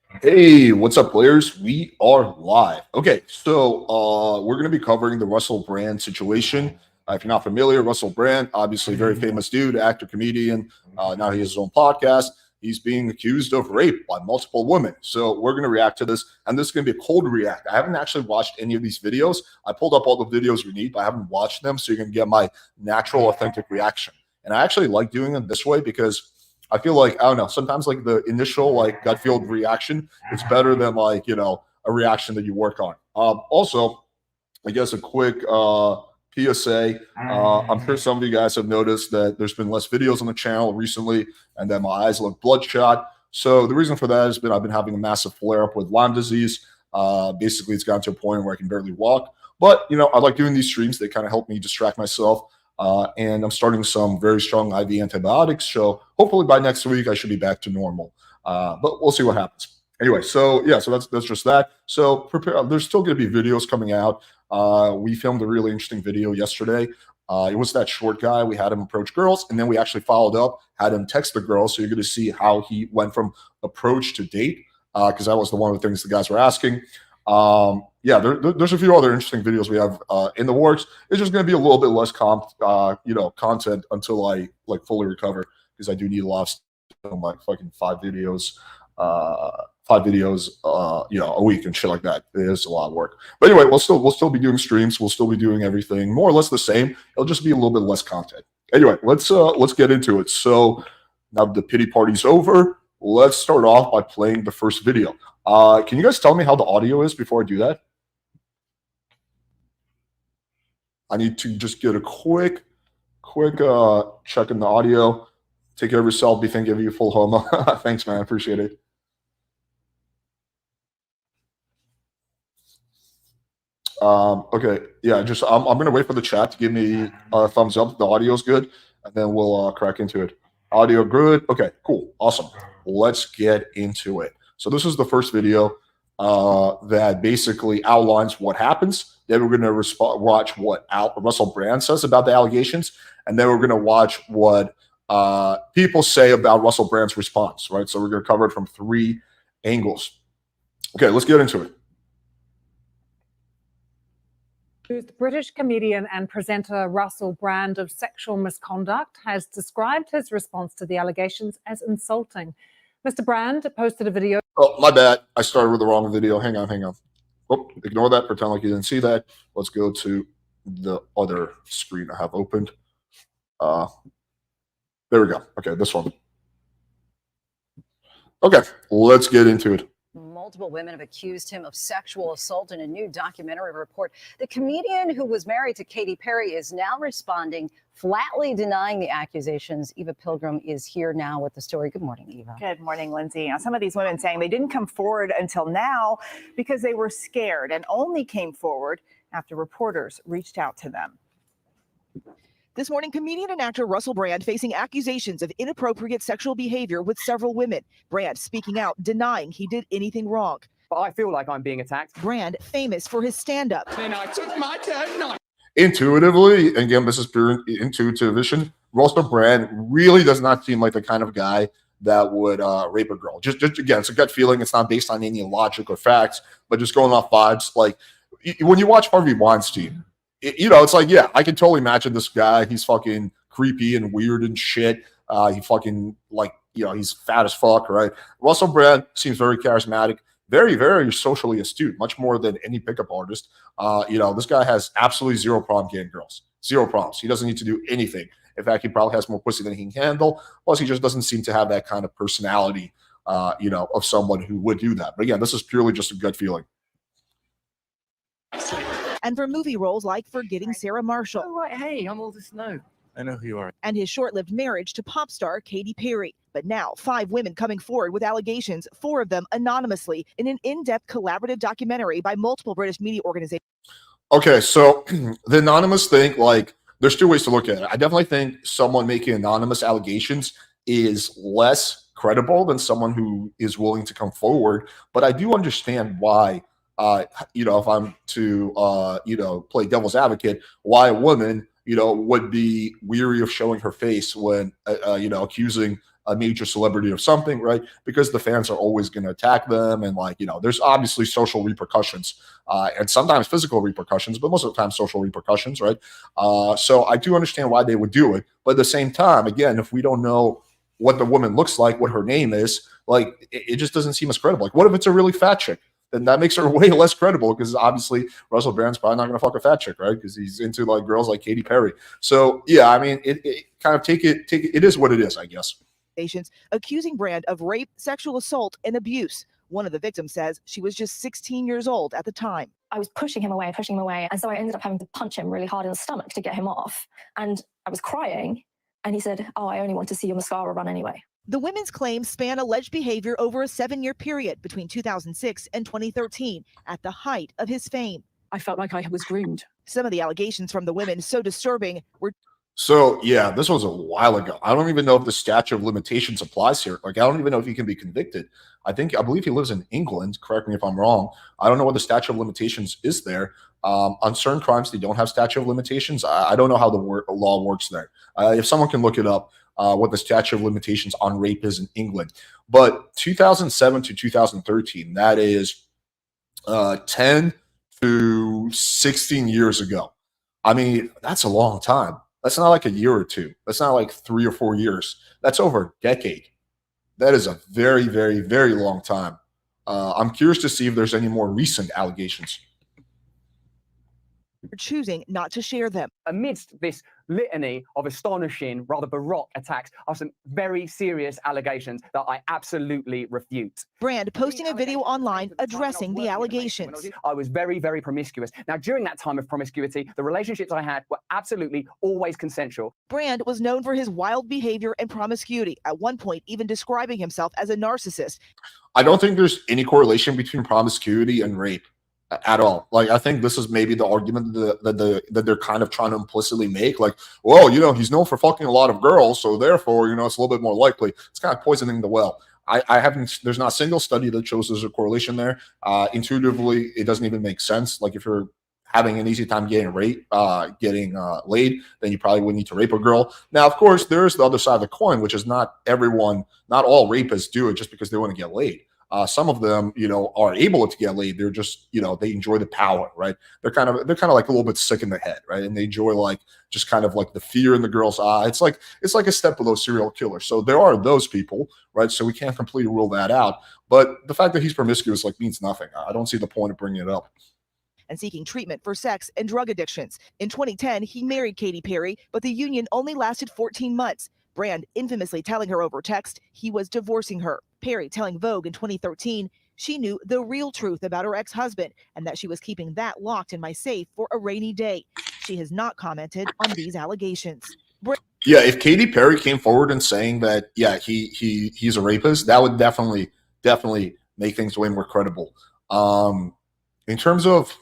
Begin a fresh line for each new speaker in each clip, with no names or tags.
Hey, what's up, players? We are live. Okay, so we're going to be covering the Russell Brand situation. If you're not familiar, Russell Brand, obviously very famous dude, actor, comedian. Now he has his own podcast. He's being accused of rape by multiple women. So we're going to react to this, and this is going to be a cold react. I haven't actually watched any of these videos. I pulled up all the videos we need, but I haven't watched them, so you're going to get my natural, authentic reaction. And I actually like doing it this way because I feel like I don't know. Sometimes like the initial like gut feel reaction, it's better than like a reaction that you work on. Also, I guess a quick PSA. I'm sure some of you guys have noticed that there's been less videos on the channel recently, and that my eyes look bloodshot. So the reason for that has been I've been having a massive flare up with Lyme disease. Basically, it's gotten to a point where I can barely walk. But I like doing these streams. They kind of help me distract myself. And I'm starting some very strong IV antibiotics. So hopefully by next week I should be back to normal. But we'll see what happens. Anyway, so yeah, so that's just that. So prepare. There's still going to be videos coming out. We filmed a really interesting video yesterday. It was that short guy. We had him approach girls, and then we actually followed up, had him text the girls. So you're going to see how he went from approach to date, because that was one of the things the guys were asking. Yeah, there's a few other interesting videos we have in the works. It's just going to be a little bit less content until I like fully recover, because I do need a lot of stuff, like fucking five videos, a week and shit like that. It is a lot of work. But anyway, we'll still be doing streams. We'll still be doing everything more or less the same. It'll just be a little bit less content. Anyway, let's get into it. So now the pity party's over. Let's start off by playing the first video. Can you guys tell me how the audio is before I do that? I need to just get a quick check in the audio. Take care of yourself. Be thinking of you, full homo. Thanks, man. I appreciate it. Okay, yeah, just I'm gonna wait for the chat to give me a thumbs up. The audio's good, and then we'll crack into it. Audio good. Okay, cool, awesome. Let's get into it. So this is the first video that basically outlines what happens. Then we're gonna watch what Russell Brand says about the allegations, and then we're gonna watch what people say about Russell Brand's response. Right. So we're gonna cover it from three angles. Okay, let's get into it.
Accused British comedian and presenter Russell Brand of sexual misconduct has described his response to the allegations as insulting. Mr. Brand posted a video.
Oh, my bad. I started with the wrong video. Hang on. Oh, ignore that. Pretend like you didn't see that. Let's go to the other screen I have opened. There we go. Okay, this one. Okay, let's get into it.
Multiple women have accused him of sexual assault in a new documentary report. The comedian, who was married to Katy Perry, is now responding, flatly denying the accusations. Eva Pilgrim is here now with the story. Good morning, Eva.
Good morning, Lindsay. Now, some of these women saying they didn't come forward until now because they were scared and only came forward after reporters reached out to them.
This morning, comedian and actor Russell Brand facing accusations of inappropriate sexual behavior with several women. Brand speaking out, denying he did anything wrong.
But I feel like I'm being attacked.
Brand, famous for his stand-up.
Then I took my turn.
Intuitively, and again, this is pure intuitive vision, Russell Brand really does not seem like the kind of guy that would rape a girl. Just again, it's a gut feeling. It's not based on any logic or facts, but just going off vibes. Like when you watch Harvey Weinstein, it's like, yeah, I can totally imagine this guy. He's fucking creepy and weird and shit. He fucking he's fat as fuck, right? Russell Brand seems very charismatic, very, very socially astute, much more than any pickup artist. This guy has absolutely zero problem getting girls. Zero problems. He doesn't need to do anything. In fact, he probably has more pussy than he can handle. Plus, he just doesn't seem to have that kind of personality, of someone who would do that. But again, this is purely just a gut feeling.
And for movie roles like Forgetting Sarah Marshall.
Oh, right. Hey, I'm all this know.
I know who you are.
And his short-lived marriage to pop star Katy Perry. But now, 5 women coming forward with allegations, 4 of them anonymously, in an in-depth collaborative documentary by multiple British media organizations.
Okay, so the anonymous thing, there's 2 ways to look at it. I definitely think someone making anonymous allegations is less credible than someone who is willing to come forward. But I do understand why, if I'm to, play devil's advocate, why a woman, would be weary of showing her face when, accusing a major celebrity of something, right? Because the fans are always going to attack them. And like, there's obviously social repercussions and sometimes physical repercussions, but most of the time social repercussions, right? So I do understand why they would do it. But at the same time, again, if we don't know what the woman looks like, what her name is, like it just doesn't seem as credible. Like, what if it's a really fat chick? Then that makes her way less credible because obviously Russell Brand's probably not going to fuck a fat chick, right? Because he's into like girls like Katy Perry. So yeah, I mean, it kind of take it. It is what it is, I guess.
Accusing Brand of rape, sexual assault, and abuse. One of the victims says she was just 16 years old at the time.
I was pushing him away. And so I ended up having to punch him really hard in the stomach to get him off. And I was crying. And he said, "Oh, I only want to see your mascara run anyway."
The women's claims span alleged behavior over a 7-year period between 2006 and 2013 at the height of his fame.
I felt like I was groomed.
Some of the allegations from the women so disturbing were.
So yeah, this was a while ago. I don't even know if the statute of limitations applies here. Like, I don't even know if he can be convicted. I believe he lives in England. Correct me if I'm wrong. I don't know what the statute of limitations is there. On certain crimes, they don't have statute of limitations. I don't know how the law works there. If someone can look it up, what the statute of limitations on rape is in England. But 2007 to 2013, that is 10 to 16 years ago. I mean, that's a long time. That's not like a year or two. That's not like 3 or 4 years. That's over a decade. That is a very, very, very long time. I'm curious to see if there's any more recent allegations.
Choosing not to share them.
Amidst this litany of astonishing, rather baroque attacks are some very serious allegations that I absolutely refute.
Brand posting a video online addressing the allegations.
I was very, very promiscuous. Now, during that time of promiscuity, the relationships I had were absolutely always consensual.
Brand was known for his wild behavior and promiscuity, at one point even describing himself as a narcissist.
I don't think there's any correlation between promiscuity and rape at all. Like, I think this is maybe the argument that they're kind of trying to implicitly make. Like, well, he's known for fucking a lot of girls, so therefore, it's a little bit more likely. It's kind of poisoning the well. I haven't. There's not a single study that shows there's a correlation there. Intuitively, it doesn't even make sense. Like, if you're having an easy time getting laid, then you probably would need to rape a girl. Now, of course, there's the other side of the coin, which is not all rapists do it just because they want to get laid. Some of them, are able to get laid. They're just, they enjoy the power, right? They're kind of like a little bit sick in the head, right? And they enjoy like just kind of like the fear in the girl's eye. It's like a step below serial killer. So there are those people, right? So we can't completely rule that out. But the fact that he's promiscuous means nothing. I don't see the point of bringing it up.
And seeking treatment for sex and drug addictions. In 2010, he married Katy Perry, but the union only lasted 14 months. Brand infamously telling her over text he was divorcing her. Perry telling Vogue in 2013 she knew the real truth about her ex-husband and that she was keeping that locked in my safe for a rainy day. She has not commented on these allegations.
Yeah, if Katy Perry came forward and saying that, yeah, he's a rapist, that would definitely make things way more credible. In terms of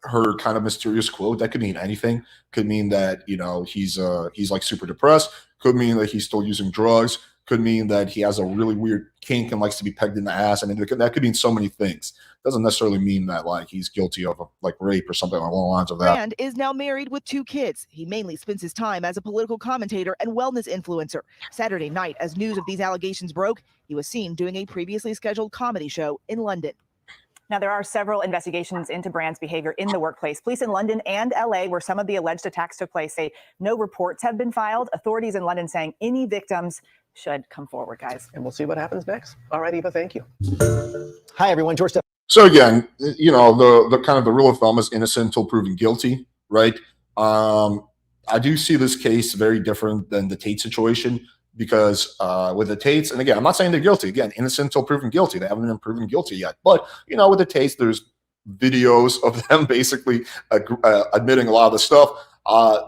her kind of mysterious quote, that could mean anything. Could mean that he's like super depressed. Could mean that he's still using drugs. Could mean that he has a really weird kink and likes to be pegged in the ass. I mean, that could mean so many things. Doesn't necessarily mean that like he's guilty of like rape or something along the lines of that.
Brand is now married with 2 kids. He mainly spends his time as a political commentator and wellness influencer. Saturday night, as news of these allegations broke, he was seen doing a previously scheduled comedy show in London.
Now, there are several investigations into Brand's behavior in the workplace. Police in London and LA, where some of the alleged attacks took place, say no reports have been filed. Authorities in London saying any victims should come forward, guys.
And we'll see what happens next. All right, Eva, thank you. Hi, everyone. George.
So again, the kind of the rule of thumb is innocent until proven guilty, right? I do see this case very different than the Tate situation. Because with the Tates, and again, I'm not saying they're guilty. Again, innocent until proven guilty. They haven't been proven guilty yet. But, with the Tates, there's videos of them basically admitting a lot of the stuff.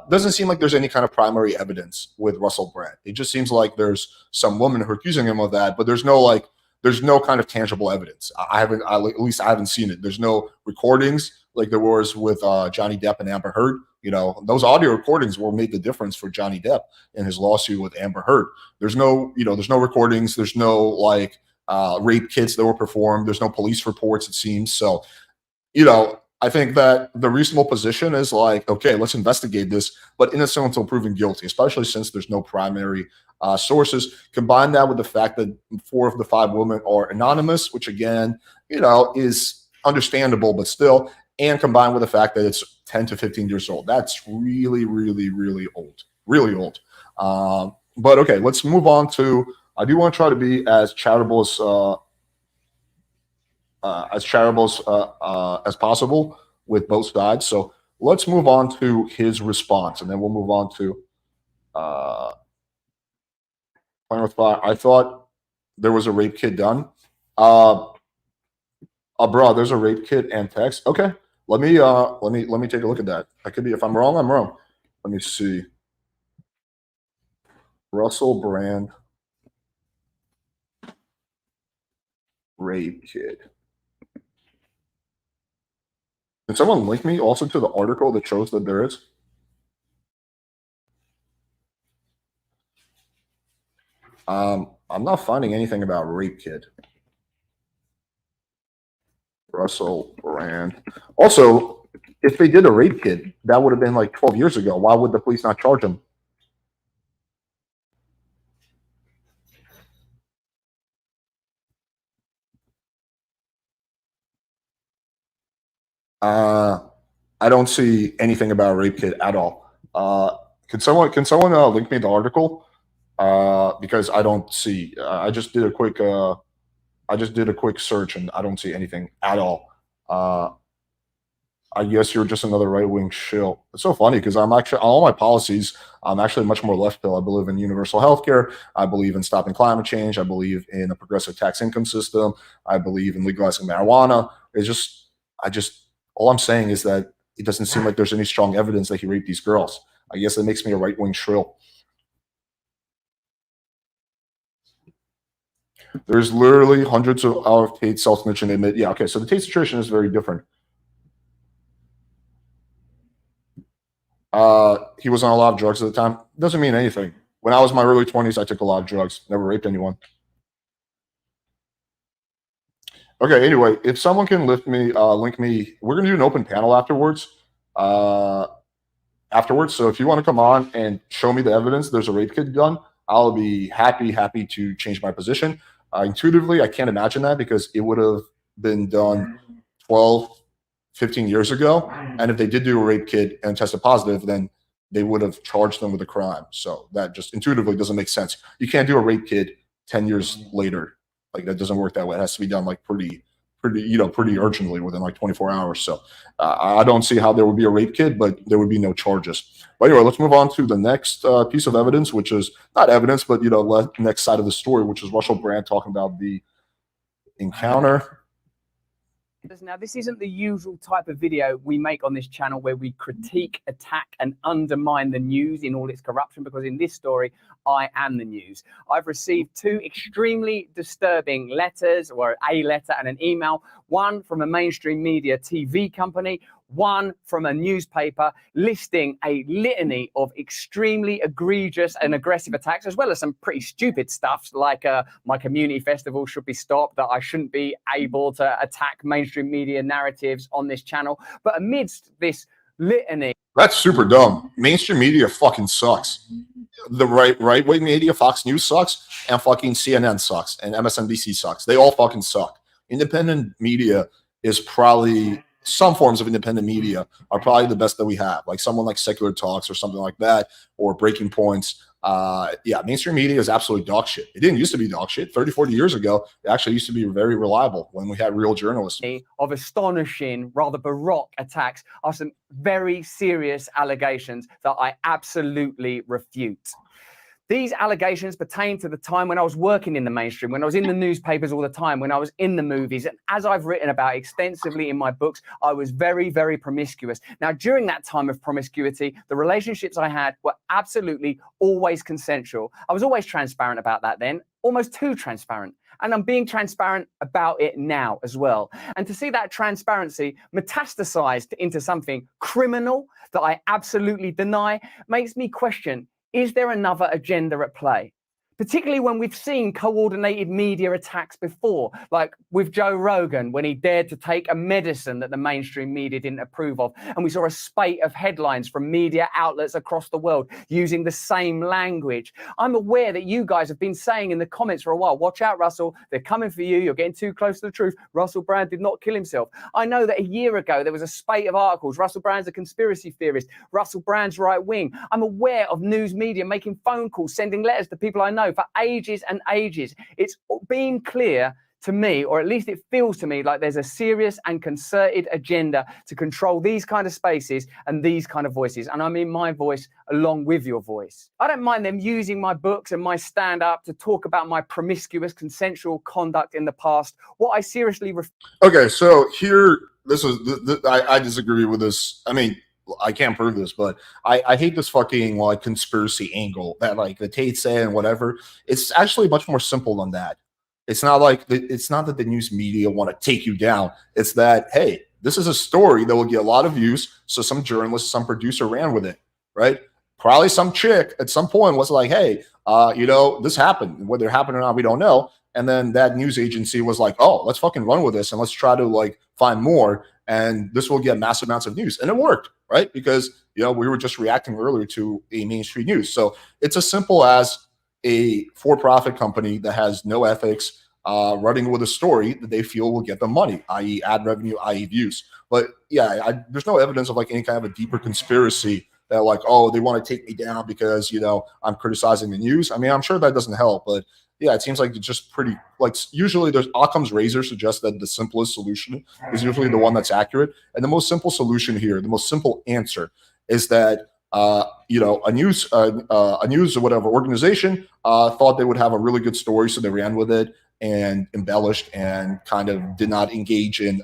Doesn't seem like there's any kind of primary evidence with Russell Brand. It just seems like there's some woman who accusing him of that, but there's no kind of tangible evidence. At least I haven't seen it. There's no recordings like there was with Johnny Depp and Amber Heard. Those audio recordings will make the difference for Johnny Depp in his lawsuit with Amber Heard. There's no recordings. There's no rape kits that were performed. There's no police reports, it seems. So, I think that the reasonable position is like, okay, let's investigate this, but innocent until proven guilty, especially since there's no primary sources. Combine that with the fact that 4 of the 5 women are anonymous, which again, is understandable, but still, and combined with the fact that it's 10 to 15 years old. That's really, really, really old. Really old. But okay, let's move on to, I do want to try to be as charitable as possible with both sides. So let's move on to his response, and then we'll move on to Point with Fire. I thought there was a rape kit done. Bro, there's a rape kit and text. Okay, let me take a look at that. I could be, if I'm wrong, I'm wrong. Let me see. Russell Brand rape kit. Can someone link me also to the article that shows that there is? I'm not finding anything about rape kit. Russell Brand. Also, if they did a rape kit, that would have been like 12 years ago. Why would the police not charge him? I don't see anything about a rape kit at all. Can someone link me the article? Because I don't see. I just did a quick search and I don't see anything at all. I guess you're just another right-wing shill. It's so funny because I'm actually, on all my policies, I'm actually much more left pill. I believe in universal health care. I believe in stopping climate change. I believe in a progressive tax income system. I believe in legalizing marijuana. All I'm saying is that it doesn't seem like there's any strong evidence that he raped these girls. I guess it makes me a right-wing shrill. There's literally hundreds of hours of Tate self-snitching. Admit, yeah, okay. So the Tate situation is very different. He was on a lot of drugs at the time. Doesn't mean anything. When I was in my early 20s, I took a lot of drugs. Never raped anyone. Okay, anyway, if someone can link me, we're going to do an open panel afterwards. So if you want to come on and show me the evidence there's a rape kit done, I'll be happy to change my position. Intuitively, I can't imagine that because it would have been done 12, 15 years ago. And if they did do a rape kit and tested positive, then they would have charged them with a crime. So that just intuitively doesn't make sense. You can't do a rape kit 10 years later. Like, that doesn't work that way. It has to be done like pretty urgently within like 24 hours. So I don't see how there would be a rape kit, but there would be no charges. But anyway, let's move on to the next piece of evidence, which is not evidence, but next side of the story, which is Russell Brand talking about the encounter.
Now, this isn't the usual type of video we make on this channel where we critique, attack, and undermine the news in all its corruption, because in this story, I am the news. I've received 2 extremely disturbing letters, or a letter and an email, one from a mainstream media TV company, one from a newspaper, listing a litany of extremely egregious and aggressive attacks, as well as some pretty stupid stuff like my community festival should be stopped, that I shouldn't be able to attack mainstream media narratives on this channel. But amidst this litany,
that's super dumb. Mainstream media fucking sucks. The right-wing media, Fox News sucks, and fucking CNN sucks, and MSNBC sucks. They all fucking suck. Independent media is probably, some forms of independent media are probably the best that we have, like someone like Secular Talks or something like that, or Breaking Points. Yeah, mainstream media is absolutely dog shit. It didn't used to be dog shit. 30, 40 years ago, it actually used to be very reliable when we had real journalists.
Of astonishing, rather baroque attacks are some very serious allegations that I absolutely refute. These allegations pertain to the time when I was working in the mainstream, when I was in the newspapers all the time, when I was in the movies. And as I've written about extensively in my books, I was very promiscuous. Now, during that time of promiscuity, the relationships I had were absolutely always consensual. I was always transparent about that then, almost too transparent. And I'm being transparent about it now as well. And to see that transparency metastasized into something criminal that I absolutely deny makes me question, is there another agenda at play? particularly when we've seen coordinated media attacks before, like with Joe Rogan, when he dared to take a medicine that the mainstream media didn't approve of. And we saw a spate of headlines from media outlets across the world using the same language. I'm aware that you guys have been saying in the comments for a while, watch out, Russell, they're coming for you. You're getting too close to the truth. Russell Brand did not kill himself. I know that a year ago, there was a spate of articles. Russell Brand's a conspiracy theorist. Russell Brand's right wing. I'm aware of news media making phone calls, sending letters to people I know for ages and ages. It's been clear to me, or at least it feels to me, like there's a serious and concerted agenda to control these kind of spaces and these kind of voices. And I mean my voice along with your voice. I don't mind them using my books and my stand-up to talk about my promiscuous consensual conduct in the past. What I seriously...
Okay, so here, this is, I disagree with this. I mean, I can't prove this, but I hate this fucking like conspiracy angle that like the Tate say and whatever. It's actually much more simple than that. It's not like it's not that the news media want to take you down. It's that, hey, this is a story that will get a lot of views. So some journalist, some producer ran with it, right? Probably some chick at some point was like, hey, you know, this happened. Whether it happened or not, we don't know. And then that news agency was like, oh, let's fucking run with this and let's try to like find more. And this will get massive amounts of news. And it worked, right? Because, you know, we were just reacting earlier to a mainstream news. So it's as simple as a for-profit company that has no ethics running with a story that they feel will get them money, i.e. ad revenue, i.e. views. But yeah, there's no evidence of like any kind of a deeper conspiracy that like, oh, they want to take me down because, you know, I'm criticizing the news. I mean, I'm sure that doesn't help, but yeah, it seems like it's just pretty, like, usually there's Occam's razor suggests that the simplest solution is usually the one that's accurate. And the most simple solution here, the most simple answer is that, you know, a news or whatever organization thought they would have a really good story. So they ran with it and embellished and kind of did not engage in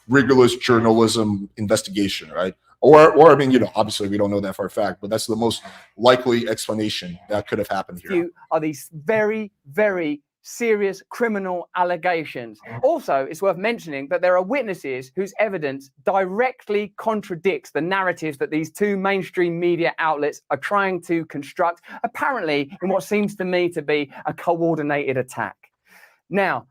rigorous journalism investigation, right? Or I mean, you know, obviously we don't know that for a fact, but that's the most likely explanation that could have happened here.
Are these very, very serious criminal allegations. Also, it's worth mentioning that there are witnesses whose evidence directly contradicts the narratives that these two mainstream media outlets are trying to construct, apparently in what seems to me to be a coordinated attack. Now,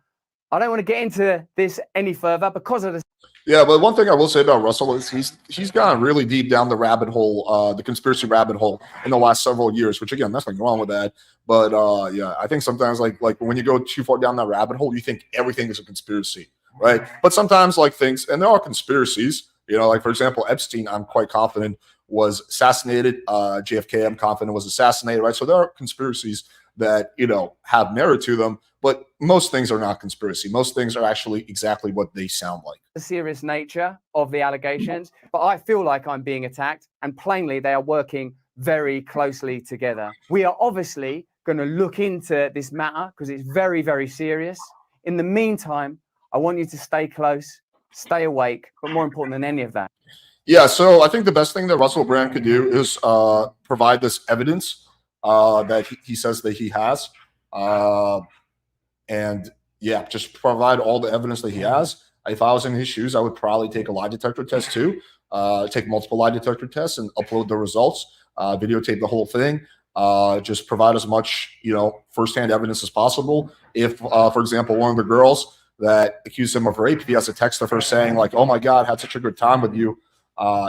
I don't want to get into this any further because of the...
Yeah, but one thing I will say about Russell is he's gone really deep down the rabbit hole, the conspiracy rabbit hole in the last several years, which again, nothing wrong with that. But yeah, I think sometimes like when you go too far down that rabbit hole, you think everything is a conspiracy, right? But sometimes like things, and there are conspiracies, you know, like for example, Epstein, I'm quite confident was assassinated. JFK, I'm confident was assassinated, right? So there are conspiracies that, you know, have merit to them, but most things are not conspiracy. Most things are actually exactly what they sound like.
The serious nature of the allegations, but I feel like I'm being attacked, and plainly they are working very closely together. We are obviously going to look into this matter because it's very, very serious. In the meantime, I want you to stay close, stay awake, but more important than any of that.
Yeah, so I think the best thing that Russell Brand could do is provide this evidence that he says that he has. And yeah, just provide all the evidence that he has. If I was in his shoes, I would probably take a lie detector test too, take multiple lie detector tests and upload the results, videotape the whole thing, just provide as much, you know, firsthand evidence as possible. If, for example, one of the girls that accused him of rape, if he has a text of her saying like, oh my God, had such a good time with you,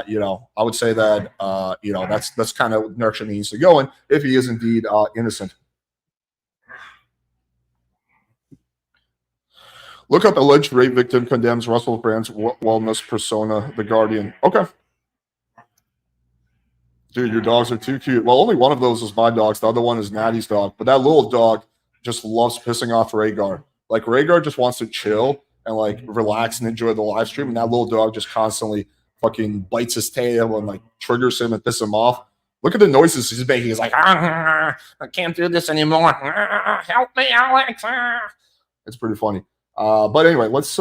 you know, I would say that, you know, that's kind of direction he needs to go in if he is indeed innocent. Look up alleged rape victim condemns Russell Brand's wellness persona, The Guardian. Okay. Dude, your dogs are too cute. Well, only one of those is my dogs. The other one is Natty's dog. But that little dog just loves pissing off Rhaegar. Like, Rhaegar just wants to chill and, like, relax and enjoy the live stream. And that little dog just constantly fucking bites his tail and, like, triggers him and pisses him off. Look at the noises he's making. He's like, I can't do this anymore. Help me, Alex. It's pretty funny. But anyway, let's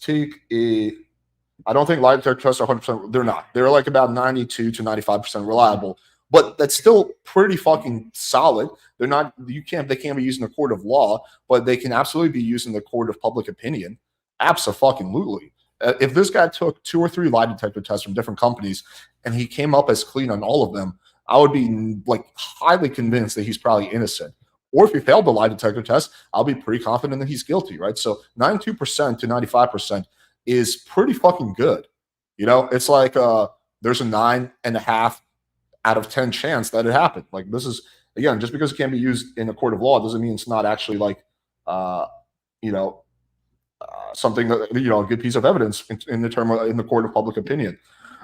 take a. I don't think lie detector tests are 100%. They're not. They're like about 92 to 95% reliable, but that's still pretty fucking solid. They're not. They can't be used in a court of law, but they can absolutely be used in the court of public opinion. Abso-fucking-lutely. If this guy took 2 or 3 lie detector tests from different companies and he came up as clean on all of them, I would be like highly convinced that he's probably innocent. Or if he failed the lie detector test, I'll be pretty confident that he's guilty, right? So 92% to 95% is pretty fucking good. You know, it's like there's a 9.5 out of 10 chance that it happened. Like this is, again, just because it can't be used in a court of law doesn't mean it's not actually like you know, something that, you know, a good piece of evidence in the court of public opinion.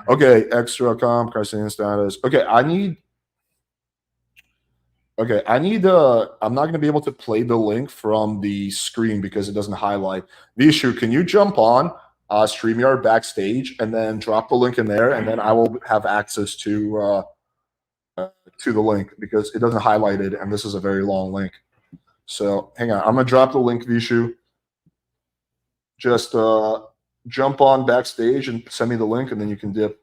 Okay, extra comp, crisis status. Okay, I need I'm not going to be able to play the link from the screen because it doesn't highlight the issue. Can you jump on StreamYard backstage and then drop the link in there, and then I will have access to the link because it doesn't highlight it, and this is a very long link. So hang on, I'm gonna drop the link, Vishu. Just jump on backstage and send me the link, and then you can dip.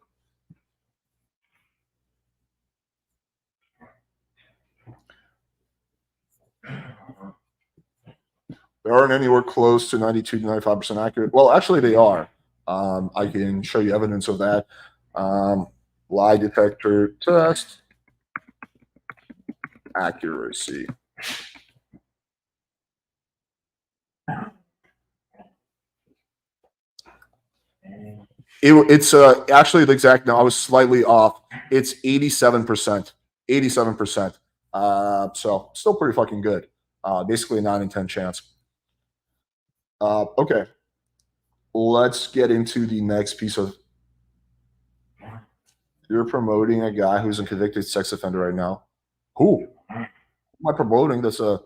They aren't anywhere close to 92 to 95% accurate. Well, actually, they are. I can show you evidence of that. Lie detector test accuracy. It's actually the exact. No, I was slightly off. It's 87%. 87%. So still pretty fucking good. Basically a 9 in 10 chance. Okay. Let's get into the next piece of. You're promoting a guy who's a convicted sex offender right now. Who? Who am I promoting? That's a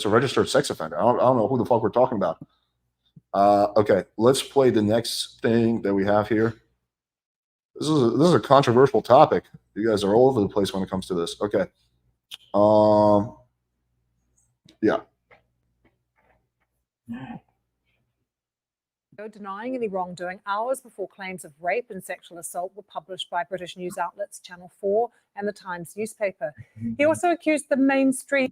registered sex offender. I don't know who the fuck we're talking about. Okay, let's play the next thing that we have here. This is a controversial topic. You guys are all over the place when it comes to this. Okay. Yeah.
Denying any wrongdoing hours before claims of rape and sexual assault were published by British news outlets Channel 4 and the Times newspaper. He also accused the mainstream.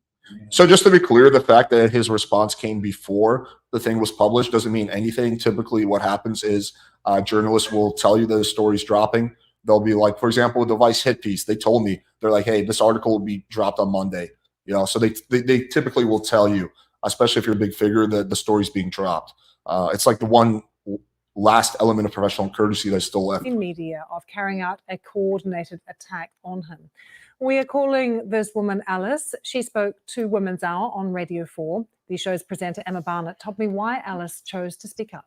So just to be clear, the fact that his response came before the thing was published doesn't mean anything. Typically what happens is journalists will tell you that the story's dropping. They'll be like, for example, with the Vice hit piece, they told me, they're like, hey, this article will be dropped on Monday. You know, so they typically will tell you, especially if you're a big figure, that the story's being dropped. It's like the one last element of professional courtesy that's still left.
In media of carrying out a coordinated attack on him. We are calling this woman Alice. She spoke to Women's Hour on Radio 4. The show's presenter Emma Barnett told me why Alice chose to speak up.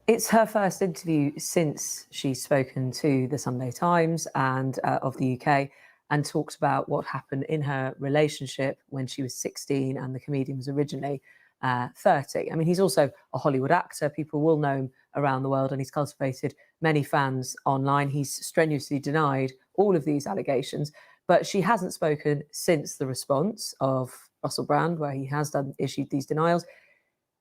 It's her first interview since she's spoken to the Sunday Times and of the UK and talked about what happened in her relationship when she was 16 and the comedian was originally 30. I mean, he's also a Hollywood actor. People will know him around the world and he's cultivated many fans online. He's strenuously denied all of these allegations, but she hasn't spoken since the response of Russel Brand, where he has issued these denials.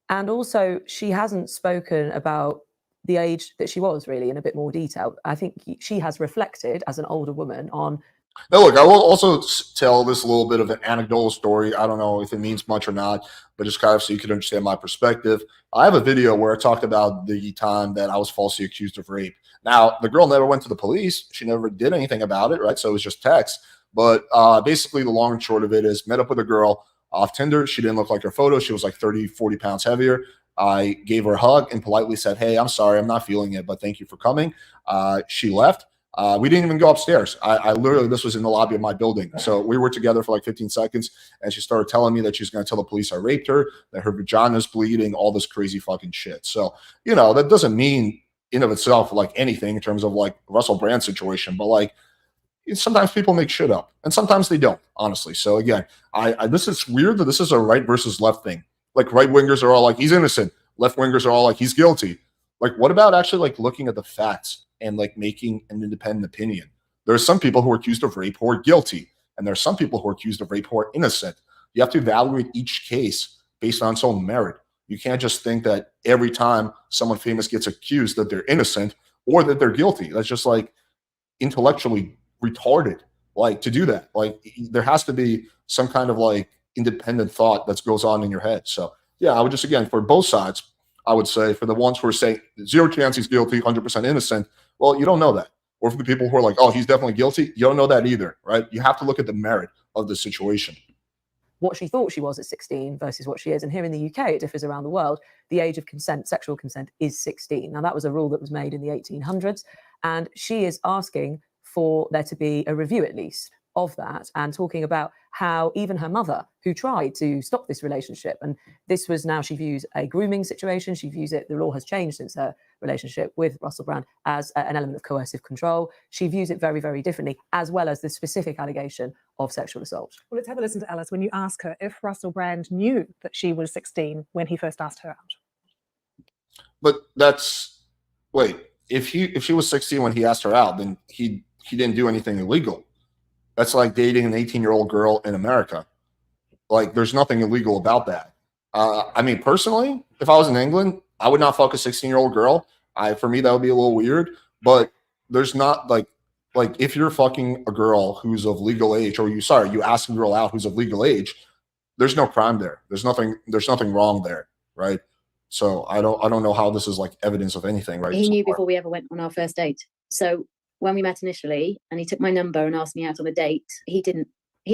And also, she hasn't spoken about the age that she was really in a bit more detail. I think she has reflected as an older woman on.
Now, look, I will also tell this a little bit of an anecdotal story. I don't know if it means much or not, but just kind of so you can understand my perspective. I have a video where I talked about the time that I was falsely accused of rape. Now, the girl never went to the police. She never did anything about it, right? So it was just text. But basically, the long and short of it is met up with a girl off Tinder. She didn't look like her photo. She was like 30, 40 pounds heavier. I gave her a hug and politely said, hey, I'm sorry, I'm not feeling it, but thank you for coming. She left. We didn't even go upstairs. I literally, this was in the lobby of my building. So we were together for like 15 seconds and she started telling me that she's going to tell the police I raped her, that her vagina's bleeding, all this crazy fucking shit. So, you know, that doesn't mean in of itself like anything in terms of like Russel Brand situation, but like sometimes people make shit up and sometimes they don't, honestly. So again, this is weird that this is a right versus left thing. Like right wingers are all like, he's innocent. Left wingers are all like, he's guilty. Like, what about actually like looking at the facts and like making an independent opinion? There are some people who are accused of rape who are guilty, and there are some people who are accused of rape who are innocent. You have to evaluate each case based on its own merit. You can't just think that every time someone famous gets accused that they're innocent or that they're guilty. That's just like intellectually retarded. Like to do that, like there has to be some kind of like independent thought that goes on in your head. So yeah, I would just, again, for both sides, I would say for the ones who are saying 0 chance he's guilty, 100% innocent, well, you don't know that. or for the people who are like, oh, he's definitely guilty, you don't know that either, right? You have to look at the merit of the situation.
What she thought she was at 16 versus what she is. And here in the UK, it differs around the world. The age of consent, sexual consent, is 16. Now, that was a rule that was made in the 1800s. And she is asking for there to be a review, at least, of that, and talking about how even her mother, who tried to stop this relationship, and this was now she views a grooming situation, she views it, the law has changed since her relationship with Russell Brand, as an element of coercive control. She views it very, very differently, as well as the specific allegation of sexual assault.
Well, let's have a listen to Alice when you ask her if Russell Brand knew that she was 16 when he first asked her out.
But that's, wait, if she was 16 when he asked her out, then he didn't do anything illegal. That's like dating an 18-year-old girl in America. Like, there's nothing illegal about that. I mean, personally, if I was in England, I would not fuck a 16-year-old girl. For me, that would be a little weird. But there's not like if you're fucking a girl who's of legal age, or you ask a girl out who's of legal age, there's no crime there. There's nothing wrong there, right? So I don't know how this is like evidence of anything, right?
He knew before we ever went on our first date. So when we met initially and he took my number and asked me out on a date, he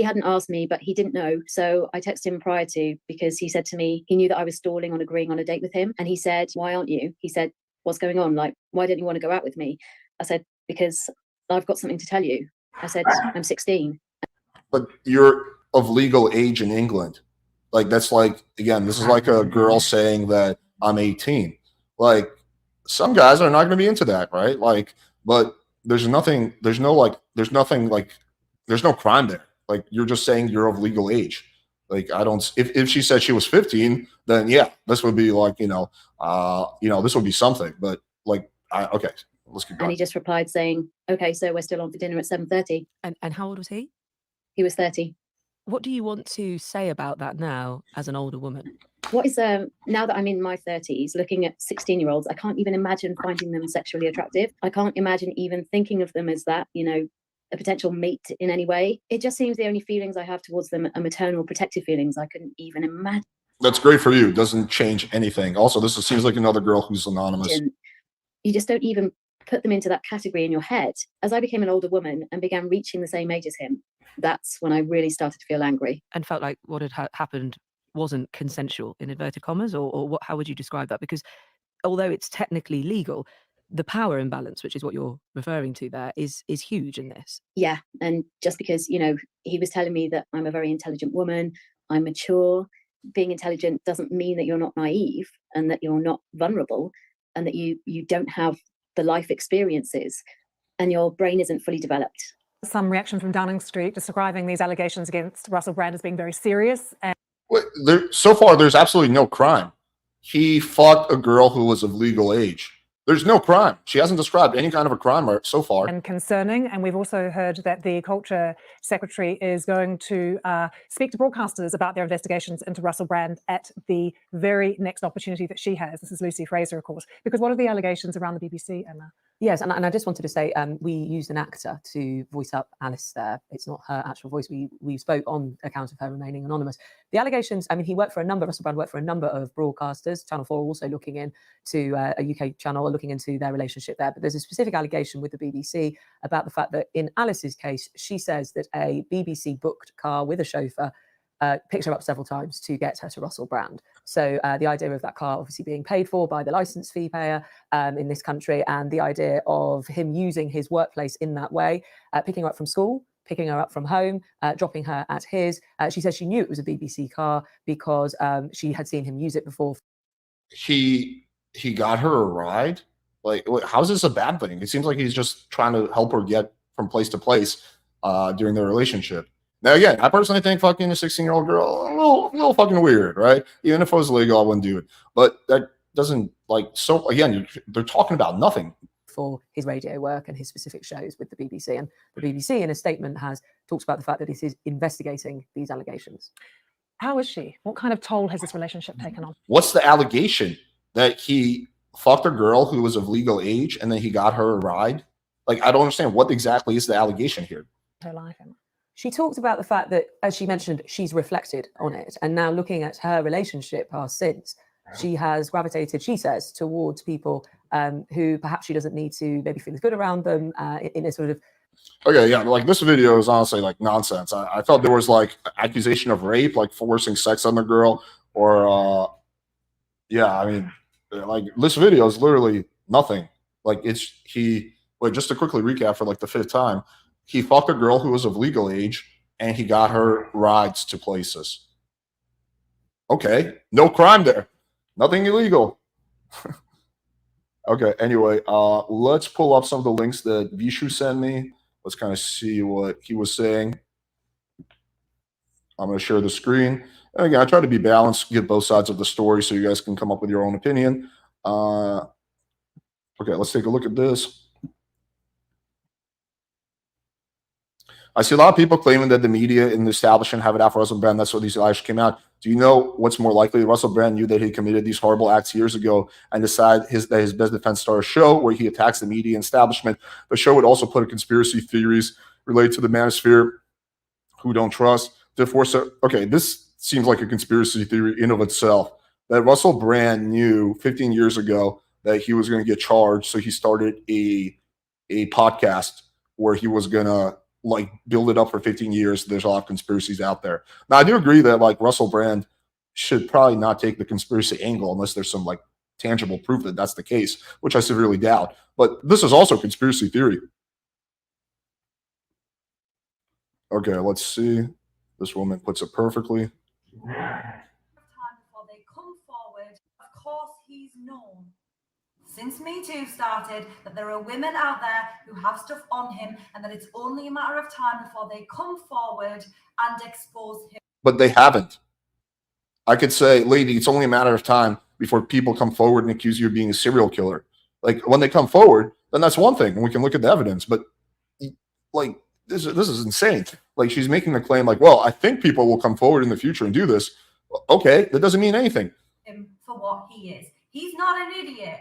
hadn't asked me, but he didn't know. So I texted him prior to, because he said to me, he knew that I was stalling on agreeing on a date with him. And he said, why aren't you? He said, what's going on? Like, why don't you want to go out with me? I said, because I've got something to tell you. I said, I'm 16.
But you're of legal age in England. Like, that's like, again, this is like a girl saying that I'm 18. Like, some guys are not going to be into that, right? Like, but there's no crime there. Like, you're just saying you're of legal age. Like, if she said she was 15, then yeah, this would be like, this would be something. But like, okay, let's keep going.
And he just replied saying, okay, so we're still on for dinner at 7:30.
And how old was he?
He was 30.
What do you want to say about that now as an older woman?
What is now that I'm in my 30s, looking at 16-year-olds, I can't even imagine finding them sexually attractive. I can't imagine even thinking of them as that, a potential mate in any way. It just seems the only feelings I have towards them are maternal protective feelings. I couldn't even imagine.
That's great for you. Doesn't change anything. Also, this seems like another girl who's anonymous.
You just don't even put them into that category in your head. As I became an older woman and began reaching the same age as him, that's when I really started to feel angry.
And felt like what had happened wasn't consensual, in inverted commas, or what? How would you describe that? Because although it's technically legal, the power imbalance, which is what you're referring to there, is huge in this.
Yeah, and just because, he was telling me that I'm a very intelligent woman, I'm mature. Being intelligent doesn't mean that you're not naive and that you're not vulnerable and that you don't have the life experiences and your brain isn't fully developed.
Some reaction from Downing Street describing these allegations against Russell Brand as being very serious.
So far, there's absolutely no crime. He fucked a girl who was of legal age. There's no crime. She hasn't described any kind of a crime so far.
And concerning. And we've also heard that the Culture Secretary is going to speak to broadcasters about their investigations into Russell Brand at the very next opportunity that she has. This is Lucy Fraser, of course. Because what are the allegations around the BBC, Emma?
Yes, and I just wanted to say we used an actor to voice up Alice there. It's not her actual voice. We spoke on account of her remaining anonymous. The allegations, Russell Brand worked for a number of broadcasters. Channel 4 also looking into a UK channel, looking into their relationship there. But there's a specific allegation with the BBC about the fact that in Alice's case, she says that a BBC booked car with a chauffeur picked her up several times to get her to Russell Brand. So the idea of that car obviously being paid for by the license fee payer in this country, and the idea of him using his workplace in that way, picking her up from school, picking her up from home, dropping her at his. She says she knew it was a BBC car because she had seen him use it before.
He got her a ride? Like, how is this a bad thing? It seems like he's just trying to help her get from place to place during their relationship. Now, again, I personally think fucking a 16-year-old girl, a little fucking weird, right? Even if it was legal, I wouldn't do it. But that doesn't, again, they're talking about nothing.
For his radio work and his specific shows with the BBC. And the BBC, in a statement, has talked about the fact that it is investigating these allegations.
How is she? What kind of toll has this relationship taken on?
What's the allegation? That he fucked a girl who was of legal age and then he got her a ride? Like, I don't understand. What exactly is the allegation here?
Her life, Emma.
She talked about the fact that, as she mentioned, she's reflected on it. And now looking at her relationship past since, she has gravitated, she says, towards people who perhaps she doesn't need to maybe feel as good around them in a sort of.
Okay, yeah, like this video is honestly like nonsense. I thought there was like accusation of rape, like forcing sex on the girl, or yeah, I mean, like this video is literally nothing. Like wait, just to quickly recap for like the 5th time, he fucked a girl who was of legal age and he got her rides to places. Okay, no crime there, nothing illegal. Okay, anyway, let's pull up some of the links that Vishu sent me. Let's kind of see what he was saying. I'm going to share the screen. And again, I try to be balanced, get both sides of the story so you guys can come up with your own opinion. Okay, let's take a look at this. I see a lot of people claiming that the media and the establishment have it out for Russell Brand. That's what these lies came out. Do you know what's more likely? Russell Brand knew that he committed these horrible acts years ago and decided that his best defense started a show where he attacks the media and establishment. The show would also put conspiracy theories related to the manosphere who don't trust. Okay, this seems like a conspiracy theory in of itself. That Russell Brand knew 15 years ago that he was going to get charged, so he started a podcast where he was going to like build it up for 15 years. There's a lot of conspiracies out there. Now, I do agree that like Russell Brand should probably not take the conspiracy angle unless there's some like tangible proof that that's the case, which I severely doubt. But this is also conspiracy theory. Okay, let's see. This woman puts it perfectly.
Time before they come forward, of course he's known since Me Too started that there are women out there who have stuff on him and that it's only a matter of time before they come forward and expose him.
But they haven't. I could say, lady, it's only a matter of time before people come forward and accuse you of being a serial killer. Like when they come forward, then that's one thing and we can look at the evidence. But like this is insane. Like she's making the claim like, well, I think people will come forward in the future and do this. Okay, that doesn't mean anything.
For what he is. He's not an idiot.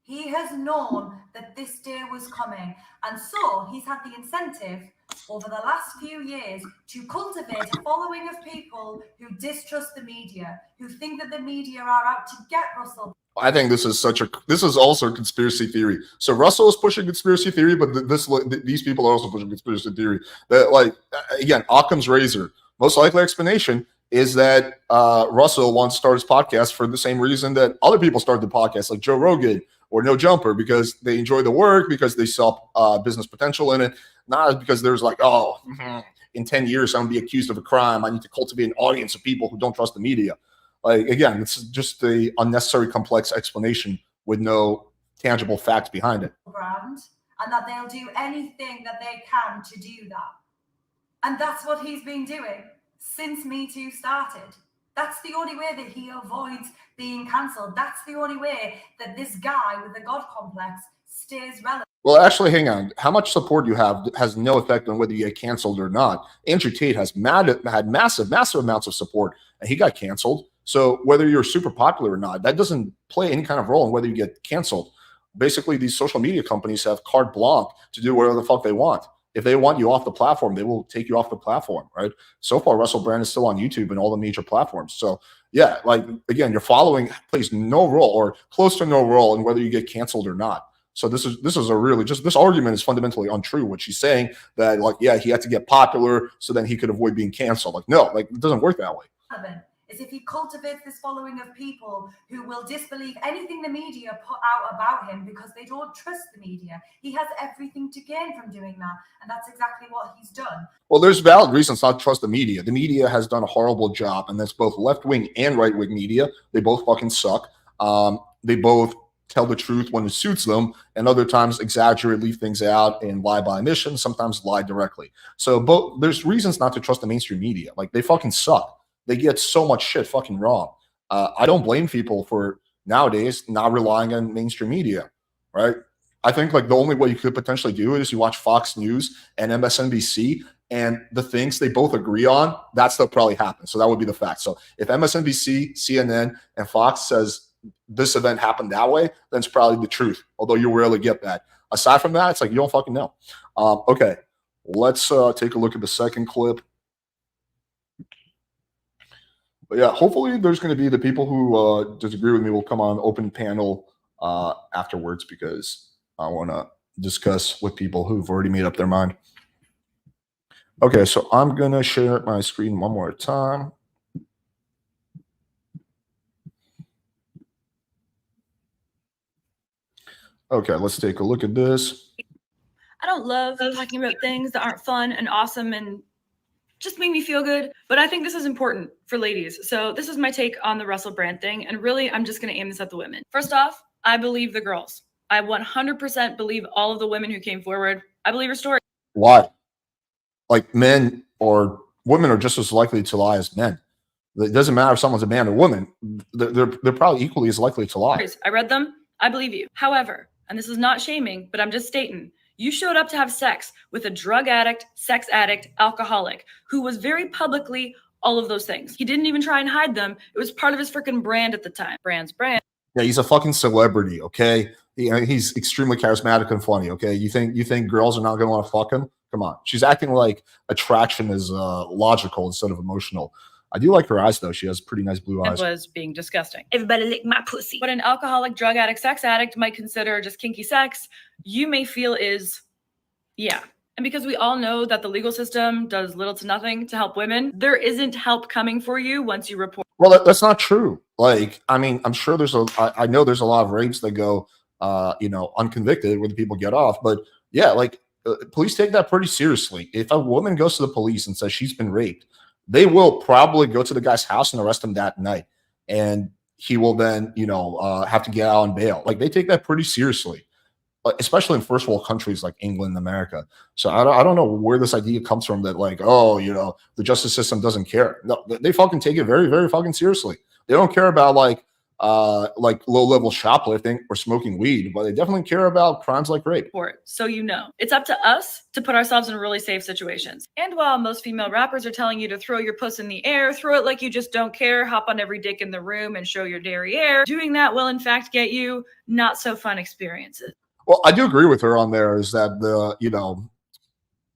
He has known that this day was coming. And so he's had the incentive over the last few years to cultivate a following of people who distrust the media, who think that the media are out to get Russell.
I think this is also a conspiracy theory. So Russell is pushing conspiracy theory, but these people are also pushing conspiracy theory. That like again, Occam's razor. Most likely explanation is that Russell wants to start his podcast for the same reason that other people started the podcast, like Joe Rogan or No Jumper, because they enjoy the work, because they saw business potential in it, not because there's like, in 10 years I'm gonna be accused of a crime. I need to cultivate an audience of people who don't trust the media. Like again, it's just the unnecessary complex explanation with no tangible facts behind it.
Brand, and that they'll do anything that they can to do that. And that's what he's been doing since Me Too started. That's the only way that he avoids being cancelled. That's the only way that this guy with the God complex stays relevant.
Well, actually, hang on. How much support you have has no effect on whether you get canceled or not. Andrew Tate has had massive amounts of support, and he got canceled. So whether you're super popular or not, that doesn't play any kind of role in whether you get canceled. Basically, these social media companies have carte blanche to do whatever the fuck they want. If they want you off the platform, they will take you off the platform, right? So far, Russell Brand is still on YouTube and all the major platforms. So yeah, like again, your following plays no role or close to no role in whether you get canceled or not. So this is a really this argument is fundamentally untrue. What she's saying that like, yeah, he had to get popular so then he could avoid being canceled. Like, no, like it doesn't work that way.
Is if he cultivates this following of people who will disbelieve anything the media put out about him because they don't trust the media. He has everything to gain from doing that, and that's exactly what he's done.
Well, there's valid reasons not to trust the media. The media has done a horrible job, and that's both left-wing and right-wing media. They both fucking suck. They both tell the truth when it suits them, and other times exaggerate, leave things out, and lie by omission, sometimes lie directly. So there's reasons not to trust the mainstream media. Like, they fucking suck. They get so much shit fucking wrong. I don't blame people for nowadays not relying on mainstream media, right? I think like the only way you could potentially do it is you watch Fox News and MSNBC, and the things they both agree on, that stuff probably happens. So that would be the fact. So if MSNBC, CNN, and Fox says this event happened that way, then it's probably the truth, although you rarely get that. Aside from that, it's like you don't fucking know. Okay, let's take a look at the second clip. But yeah, hopefully there's going to be the people who disagree with me will come on open panel afterwards, because I want to discuss with people who've already made up their mind. Okay, so I'm going to share my screen one more time. Okay, let's take a look at this.
I don't love talking about things that aren't fun and awesome and just make me feel good, but I think this is important for ladies. So this is my take on the Russell Brand thing, and really I'm just going to aim this at the women. First off, I believe the girls. I 100% believe all of the women who came forward. I believe her story.
Why? Like, men or women are just as likely to lie as men. It doesn't matter if someone's a man or woman. They're probably equally as likely to lie.
I read them. I believe you. However, and this is not shaming, but I'm just stating, you showed up to have sex with a drug addict, sex addict, alcoholic, who was very publicly all of those things. He didn't even try and hide them. It was part of his freaking brand at the time. Brand.
Yeah, he's a fucking celebrity, okay? He's extremely charismatic and funny, okay? You think girls are not going to want to fuck him? Come on. She's acting like attraction is logical instead of emotional. I do like her eyes, though. She has pretty nice blue eyes.
Was being disgusting. Everybody lick my pussy. What an alcoholic, drug addict, sex addict might consider just kinky sex, you may feel is, yeah. And because we all know that the legal system does little to nothing to help women, there isn't help coming for you once you report.
Well, that's not true. Like, I mean, I'm sure I know there's a lot of rapes that go, unconvicted where the people get off. But yeah, like, police take that pretty seriously. If a woman goes to the police and says she's been raped, they will probably go to the guy's house and arrest him that night. And he will then, have to get out on bail. Like, they take that pretty seriously, especially in first world countries like England and America. So I don't know where this idea comes from that, like, oh, the justice system doesn't care. No, they fucking take it very, very fucking seriously. They don't care about like low level shoplifting or smoking weed, but they definitely care about crimes like rape.
So it's up to us to put ourselves in really safe situations. And while most female rappers are telling you to throw your puss in the air, throw it like you just don't care, hop on every dick in the room and show your derriere, doing that will in fact get you not so fun experiences.
Well, I do agree with her on there, is that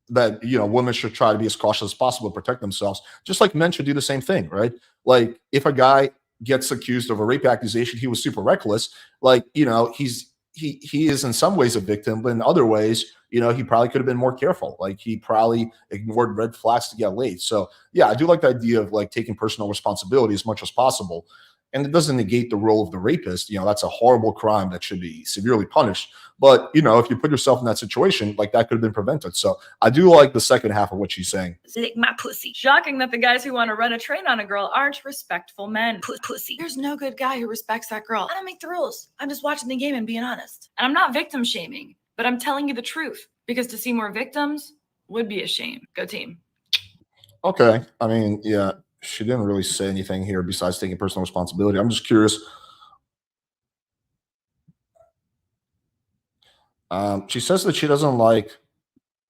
women should try to be as cautious as possible to protect themselves, just like men should do the same thing, right? Like, if a guy gets accused of a rape accusation, he was super reckless. Like, he is in some ways a victim, but in other ways, he probably could have been more careful. Like, he probably ignored red flags to get laid. So yeah, I do like the idea of like taking personal responsibility as much as possible. And it doesn't negate the role of the rapist. That's a horrible crime that should be severely punished. But, if you put yourself in that situation, like, that could have been prevented. So I do like the second half of what she's saying.
Lick my pussy. Shocking that the guys who want to run a train on a girl aren't respectful men. Pussy. There's no good guy who respects that girl. I don't make the rules. I'm just watching the game and being honest. And I'm not victim shaming, but I'm telling you the truth, because to see more victims would be a shame. Go team.
Okay. I mean, yeah, she didn't really say anything here besides taking personal responsibility. I'm just curious. She says that she doesn't like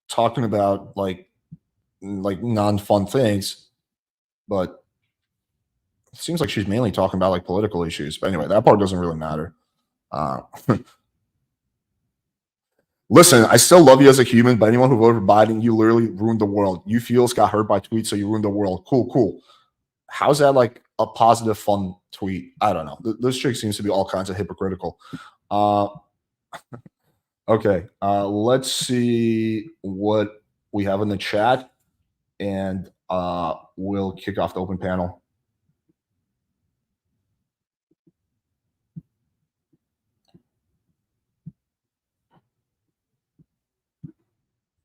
talking about like non-fun things, but it seems like she's mainly talking about like political issues. But anyway, that part doesn't really matter. Listen, I still love you as a human, but anyone who voted for Biden, you literally ruined the world. You feels got hurt by tweets, so you ruined the world. Cool. How's that like a positive, fun tweet? I don't know. This chick seems to be all kinds of hypocritical. Okay, let's see what we have in the chat, and we'll kick off the open panel.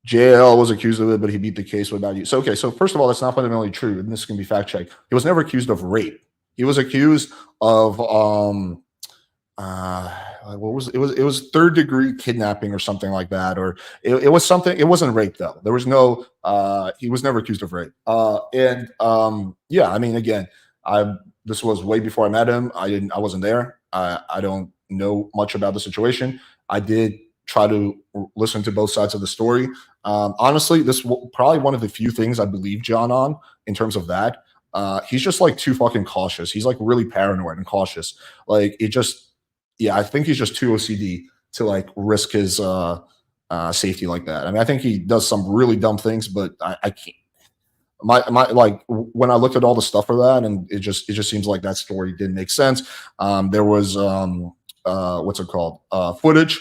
JL was accused of it, but he beat the case without you. So, okay, so first of all, that's not fundamentally true, and this can be fact-checked. He was never accused of rape. He was accused of what was it? It was third-degree kidnapping or something like that, or it was something. It wasn't rape though. There was no. He was never accused of rape. Yeah, I mean, again, this was way before I met him. I wasn't there. I don't know much about the situation. I did try to listen to both sides of the story. Honestly, this was probably one of the few things I believe John on in terms of that. He's just like too fucking cautious. He's like really paranoid and cautious. Like, it just. Yeah, I think he's just too OCD to like risk his safety like that. I mean, I think he does some really dumb things, but I can't. My like when I looked at all the stuff for that, and it just seems like that story didn't make sense. There was what's it called? Footage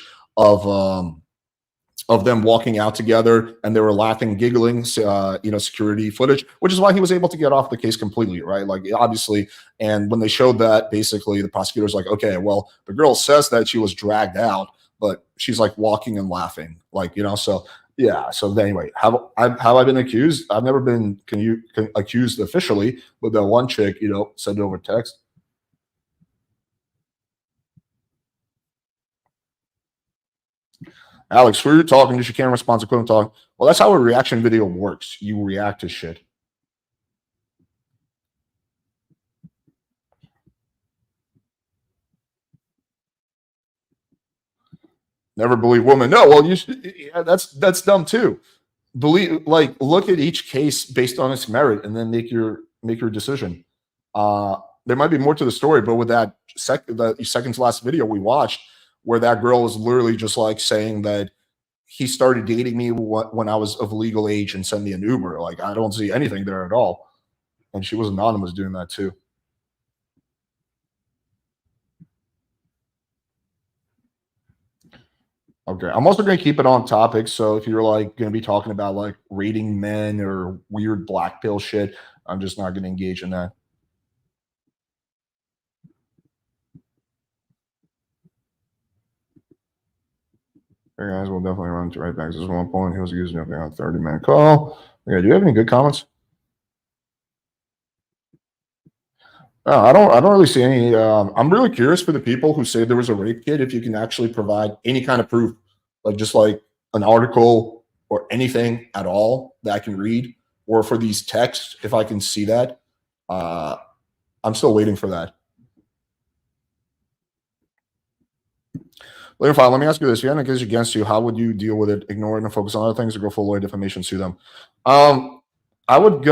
of them walking out together, and they were laughing, giggling, security footage, which is why he was able to get off the case completely, right? Like, obviously. And when they showed that, basically the prosecutor's like, okay, well, the girl says that she was dragged out, but she's like walking and laughing, like, so yeah. So anyway, have I been accused? I've never been accused officially, but that one chick, sent it over text. Alex, who are you talking to? She can't respond to couldn't talk. Well, that's how a reaction video works. You react to shit. Never believe women. No, well, that's dumb too. Look at each case based on its merit, and then make your decision. There might be more to the story, but with that the second to last video we watched, where that girl was literally just like saying that he started dating me when I was of legal age and sent me an Uber. Like, I don't see anything there at all. And she was anonymous doing that too. Okay, I'm also going to keep it on topic. So if you're like going to be talking about like rating men or weird black pill shit, I'm just not going to engage in that. Hey guys, we'll definitely run to right back. This is 1 point. He was using it on 30-minute call. Okay, do you have any good comments? No, I don't really see any. I'm really curious for the people who say there was a rape kit. If you can actually provide any kind of proof, like just like an article or anything at all that I can read, or for these texts, if I can see that. I'm still waiting for that. File, let me ask you this. If you had a case against you, how would you deal with it? Ignore it and focus on other things, or go full lawyer defamation, sue them? I would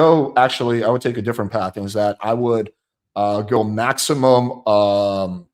take a different path, and is that I would go maximum. Well,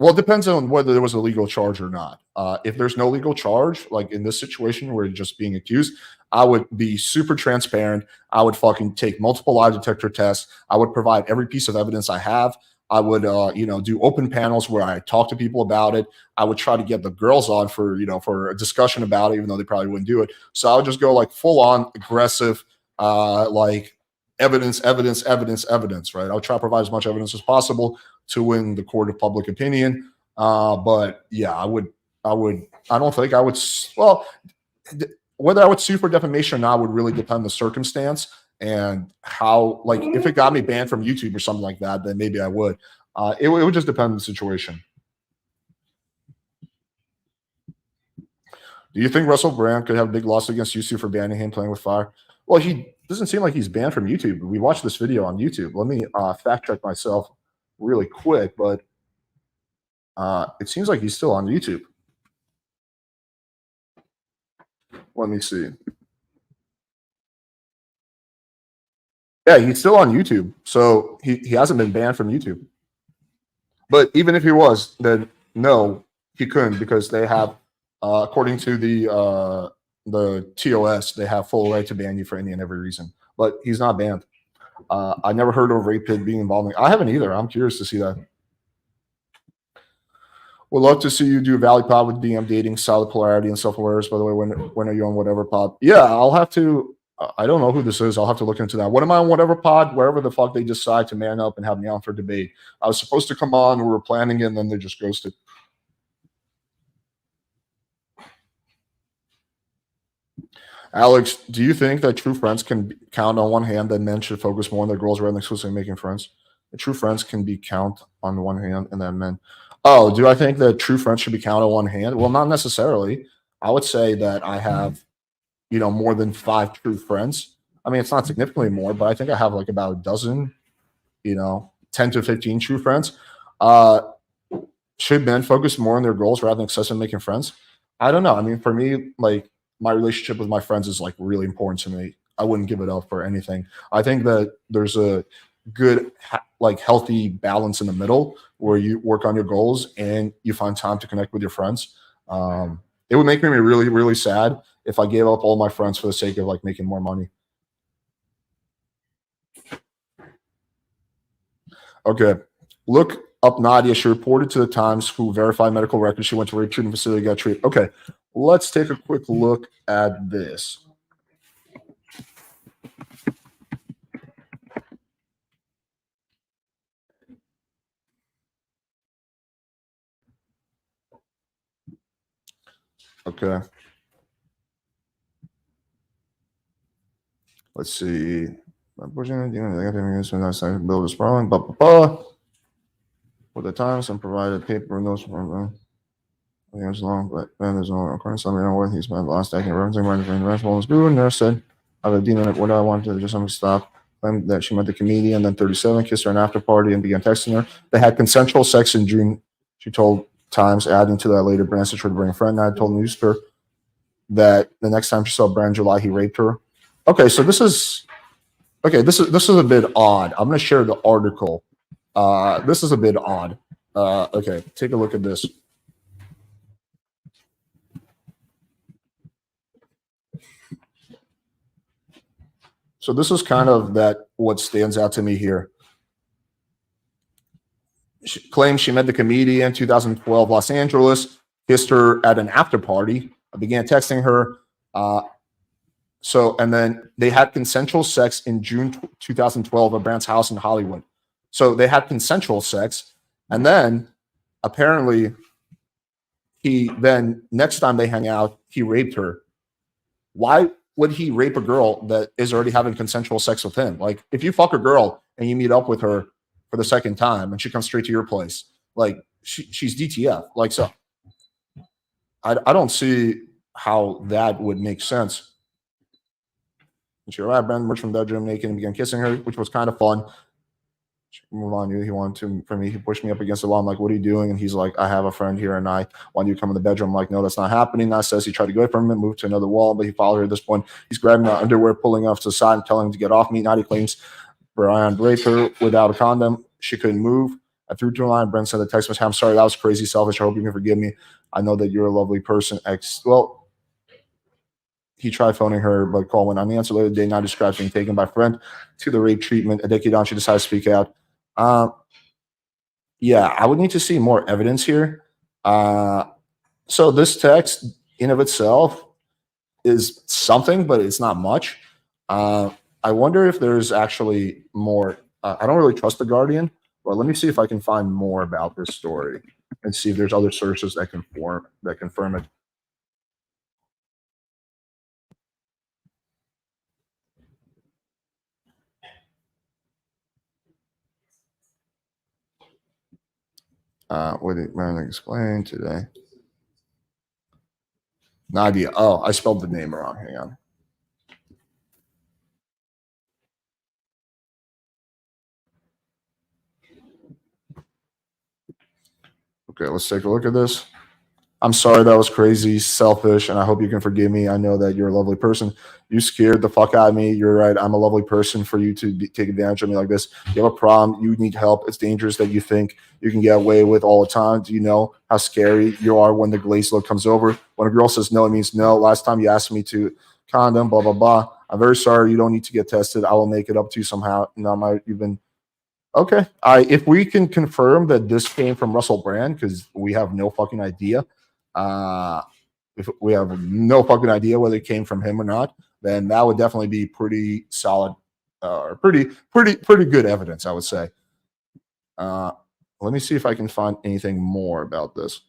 it depends on whether there was a legal charge or not. If there's no legal charge, like in this situation where you're just being accused, I would be super transparent. I would fucking take multiple lie detector tests. I would provide every piece of evidence I have. I would, do open panels where I talk to people about it. I would try to get the girls on for a discussion about it, even though they probably wouldn't do it. So I would just go like full on aggressive, like evidence, right? I would try to provide as much evidence as possible to win the court of public opinion. But yeah, I don't think I would, well, whether I would sue for defamation or not would really depend on the circumstance and how, like, if it got me banned from YouTube or something like that, then maybe I would. It would just depend on the situation. Do you think Russell Brand could have a big loss against YouTube for banning him playing with fire? Well, he doesn't seem like he's banned from YouTube. We watched this video on YouTube. Let me fact check myself really quick, but it seems like he's still on YouTube. Let me see. Yeah, he's still on YouTube, so he hasn't been banned from YouTube. But even if he was, then no, he couldn't, because they have, according to the TOS, they have full right to ban you for any and every reason. But he's not banned. I never heard of rape kit being involved. I haven't either. I'm curious to see that. Would love to see you do Valley Pod with DM dating, solid polarity, and self-awareness. By the way, when are you on whatever pod? Yeah, I'll have to. I don't know who this is. I'll have to look into that. When am I on whatever pod? Wherever the fuck they decide to man up and have me on for debate. I was supposed to come on. We were planning it, and then they just ghosted. Alex, do you think that true friends can count on one hand that men should focus more on their girls rather than exclusively making friends? The true friends can be count on one hand, and then men. Oh, do I think that true friends should be counted on one hand? Well, not necessarily. I would say that I have, more than 5 true friends. I mean, it's not significantly more, but I think I have like about a dozen, 10 to 15 true friends. Should men focus more on their goals rather than excessively making friends? I don't know. I mean, for me, like, my relationship with my friends is like really important to me. I wouldn't give it up for anything. I think that there's a good, like, healthy balance in the middle where you work on your goals and you find time to connect with your friends. It would make me really, really sad if I gave up all my friends for the sake of like making more money. Okay. Look up Nadia. She reported to the Times, who verified medical records. She went to a rape treatment facility, got treated. Okay. Let's take a quick look at this. Okay. Let's see. With the Times and provided paper notes from years long, but then there's no according to somebody what he spent the last decade referencing when the restaurant was good. Nurse said, I was dealing with what I wanted to just something stop. Claimed that she met the comedian, then 37, kissed her an after party and began texting her. They had consensual sex in June, she told Times, adding to that later Brand tried to bring a friend. I told the newspaper that the next time she saw Brand in July, he raped her. Okay, so this is a bit odd. I'm gonna share the article. This is a bit odd. Okay, take a look at this. So this is kind of what stands out to me here. She claims she met the comedian in 2012 Los Angeles, kissed her at an after party, began texting her. And then they had consensual sex in June 2012 at Brand's house in Hollywood. So they had consensual sex, and then apparently next time they hang out, he raped her. Why would he rape a girl that is already having consensual sex with him? Like, if you fuck a girl and you meet up with her for the second time and she comes straight to your place, like she's DTF. Like, so I don't see how that would make sense. And she arrived, Brandon emerged from the bedroom naked and began kissing her, which was kind of fun. Move on. He wanted to from me. He pushed me up against the wall. I'm like, what are you doing? And he's like, I have a friend here and I want you to come in the bedroom. I'm like, no, that's not happening. That says he tried to go away from him, moved to another wall, but he followed her at this point. He's grabbing her underwear, pulling off to the side and telling him to get off me. Now he claims Brian raped her without a condom. She couldn't move. I threw to a line. Brent sent a text message. I'm sorry, that was crazy, selfish. I hope you can forgive me. I know that you're a lovely person. Well, he tried phoning her, but call went unanswered. Later the day, now describes being taken by friend to the rape treatment. A decade on, she decided to speak out. Yeah, I would need to see more evidence here. So this text in of itself is something, but it's not much. I wonder if there's actually more. I don't really trust the Guardian, but let me see if I can find more about this story and see if there's other sources that confirm it. What did Marilyn explain today? Nadia. Oh, I spelled the name wrong. Hang on. Okay, let's take a look at this. I'm sorry that was crazy, selfish, and I hope you can forgive me. I know that you're a lovely person. You scared the fuck out of me. You're right. I'm a lovely person for you to take advantage of me like this. You have a problem. You need help. It's dangerous that you think you can get away with all the time. Do you know how scary you are when the glazed look comes over? When a girl says no, it means no. Last time you asked me to condom, blah, blah, blah. I'm very sorry. You don't need to get tested. I will make it up to you somehow. No, you've been okay. If we can confirm that this came from Russell Brand, because we have no fucking idea. If we have no fucking idea whether it came from him or not, then that would definitely be pretty solid, or pretty good evidence, I would say. Let me see if I can find anything more about this.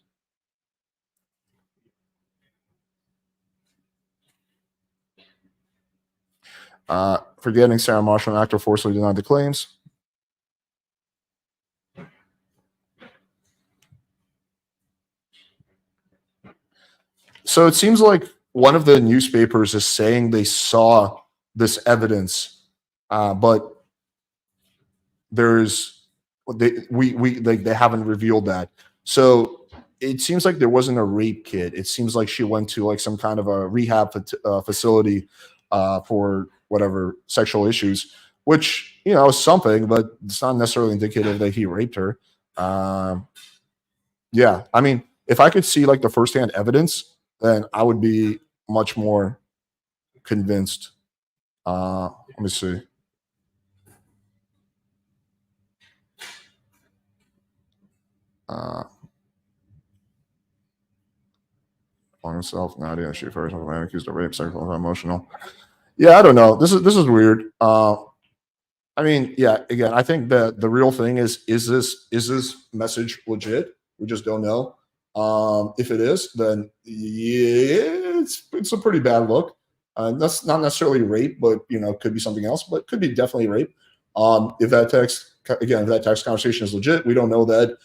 Forgetting Sarah Marshall, an actor, forcibly denied the claims. So it seems like one of the newspapers is saying they saw this evidence, but they haven't revealed that. So it seems like there wasn't a rape kit. It seems like she went to like some kind of a rehab facility for whatever sexual issues, which is something, but it's not necessarily indicative that he raped her. Yeah, I mean, if I could see like the firsthand evidence, then I would be much more convinced. Let me see. On himself, Nadia, she first man accused of rape, sexual, emotional. Yeah, I don't know. This is weird. I mean, yeah. Again, I think that the real thing is this message legit? We just don't know. If it is, then yeah, it's a pretty bad look. That's not necessarily rape, but could be something else. But could be definitely rape. If that text conversation is legit, we don't know that.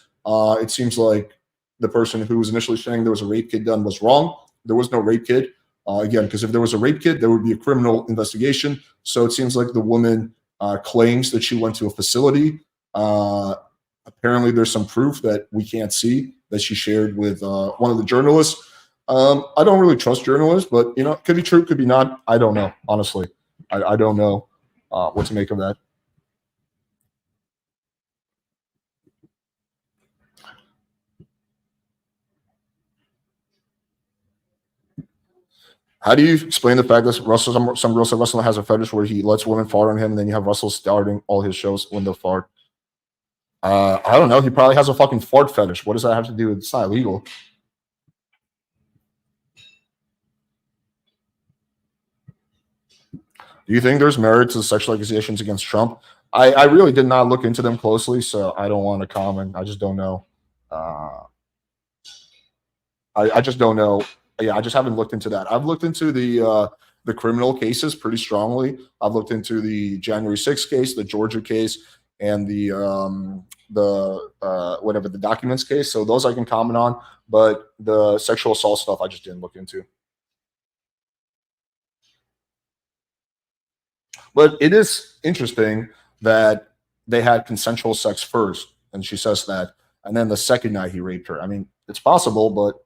It seems like the person who was initially saying there was a rape kit done was wrong. There was no rape kit. Again, because if there was a rape kit, there would be a criminal investigation. So it seems like the woman claims that she went to a facility. Apparently, there's some proof that we can't see that she shared with one of the journalists. I don't really trust journalists, but it could be true, could be not. I don't know. Honestly, I don't know what to make of that. How do you explain the fact that some girls say Russell has a fetish where he lets women fart on him, and then you have Russell starting all his shows when they fart? I don't know. He probably has a fucking fart fetish. What does that have to do with it? It's not illegal. Do you think there's merit to the sexual accusations against Trump? I really did not look into them closely, so I don't want to comment. I just don't know. I just don't know. Yeah, I just haven't looked into that. I've looked into the criminal cases pretty strongly. I've looked into the January 6th case, the Georgia case, and the whatever the documents case. So those I can comment on, but the sexual assault stuff I just didn't look into. But it is interesting that they had consensual sex first, and she says that, and then the second night he raped her. I mean, it's possible, but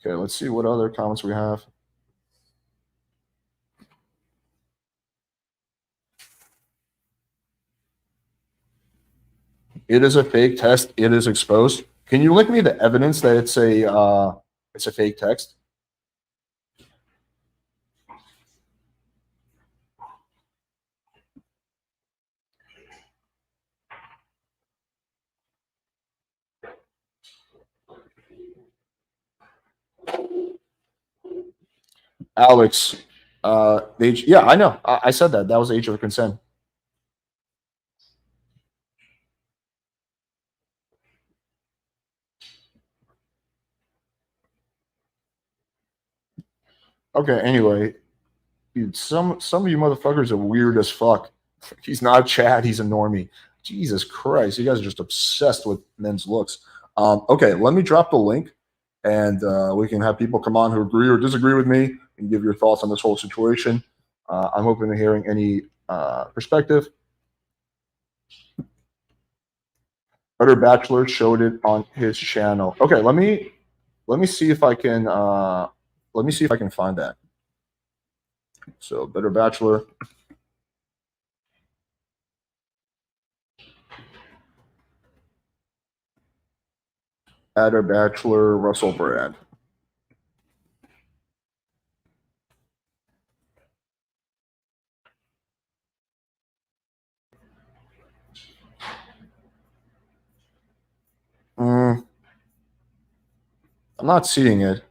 Okay, let's see what other comments we have. It is a fake test. It is exposed. Can you link me the evidence that it's a fake text? Alex, yeah, I know. I said that. That was age of consent. Okay, anyway, dude, some of you motherfuckers are weird as fuck. He's not Chad, he's a normie. Jesus Christ, you guys are just obsessed with men's looks. Okay, let me drop the link, and we can have people come on who agree or disagree with me and give your thoughts on this whole situation. I'm open to hearing any perspective. Better Bachelor showed it on his channel. Okay, let me see if I can find that. So Better Bachelor. Better Bachelor Russell Brand. I'm not seeing it.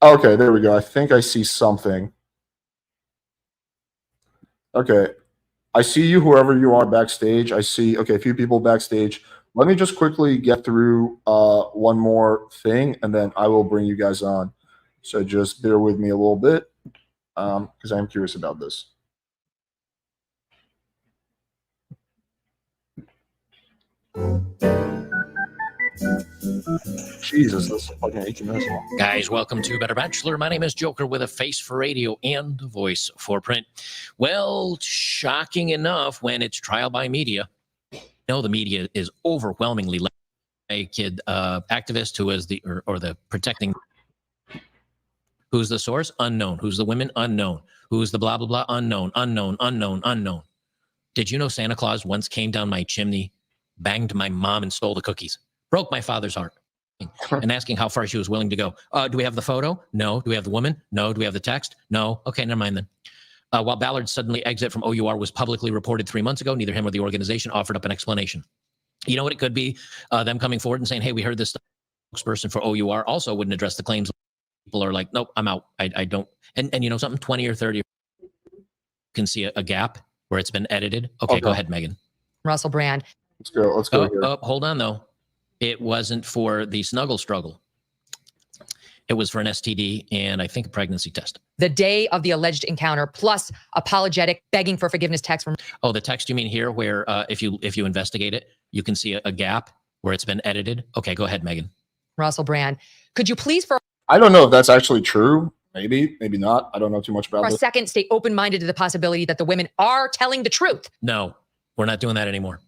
Okay, there we go. I think I see something. Okay. I see you, whoever you are backstage. I see, okay, a few people backstage. Let me just quickly get through one more thing, and then I will bring you guys on. So just bear with me a little bit because I'm curious about this. Jesus, this is fucking 18 minutes long.
Guys, welcome to Better Bachelor. My name is Joker with a face for radio and a voice for print. Well, shocking enough, when it's trial by media, the media is overwhelmingly a kid activist who is the or the protecting. Who's the source? Unknown. Who's the women? Unknown. Who's the blah blah blah? Unknown. Unknown. Unknown. Unknown. Did you know Santa Claus once came down my chimney, banged my mom, and stole the cookies? Broke my father's heart. And asking how far she was willing to go. Do we have the photo? No. Do we have the woman? No. Do we have the text? No. Okay, never mind then. While Ballard's suddenly exit from OUR was publicly reported 3 months ago, neither him or the organization offered up an explanation. You know what it could be? Them coming forward and saying, hey, we heard this spokesperson for OUR also wouldn't address the claims. People are like, nope, I'm out. I don't. And you know something, 20 or 30, you can see a gap where it's been edited. Okay, go ahead, Megan.
Russell Brand.
Let's go here.
Hold on, though. It wasn't for the snuggle struggle. It was for an STD and I think a pregnancy test.
The day of the alleged encounter, plus apologetic, begging for forgiveness text from.
Oh, the text you mean here, where if you investigate it, you can see a gap where it's been edited. Okay, go ahead, Megan.
Russell Brand. Could you please, for
I don't know if that's actually true. Maybe not. I don't know too much about
a
this.
second stay open-minded to the possibility that the women are telling the truth?
No, we're not doing that anymore.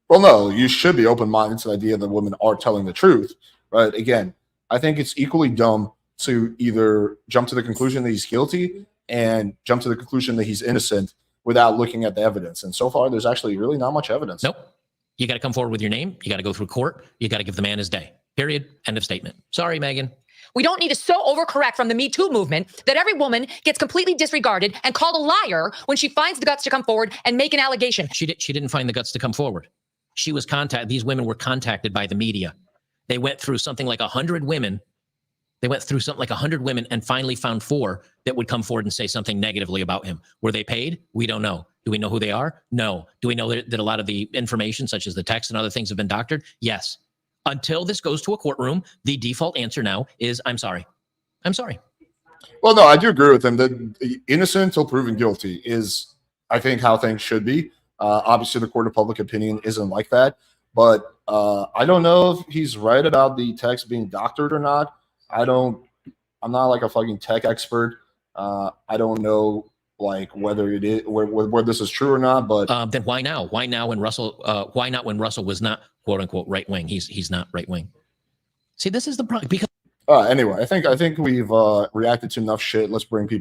Well, no, you should be open-minded to the idea that women are telling the truth. But again, I think it's equally dumb to either jump to the conclusion that he's guilty and jump to the conclusion that he's innocent without looking at the evidence. And so far, there's actually really not much evidence.
Nope. You got to come forward with your name. You got to go through court. You got to give the man his day. Period. End of statement. Sorry, Megan.
We don't need to so overcorrect from the Me Too movement that every woman gets completely disregarded and called a liar when she finds the guts to come forward and make an allegation.
She didn't find the guts to come forward. She was contacted. These women were contacted by the media. They went through something like 100 women. They went through something like 100 women and finally found 4 that would come forward and say something negatively about him. Were they paid? We don't know. Do we know who they are? No. Do we know that a lot of the information, such as the text and other things, have been doctored? Yes. Until this goes to a courtroom, the default answer now is, I'm sorry. I'm sorry.
Well, no, I do agree with him that innocent until proven guilty is, I think, how things should be. Obviously, the court of public opinion isn't like that. But I don't know if he's right about the text being doctored or not. I'm not like a fucking tech expert. I don't know like whether it is where this is true or not. But
then why now? Why now when Russell? Why not when Russell was not quote unquote right wing? He's not right wing. See, this is the problem. Because
anyway, I think we've reacted to enough shit. Let's bring people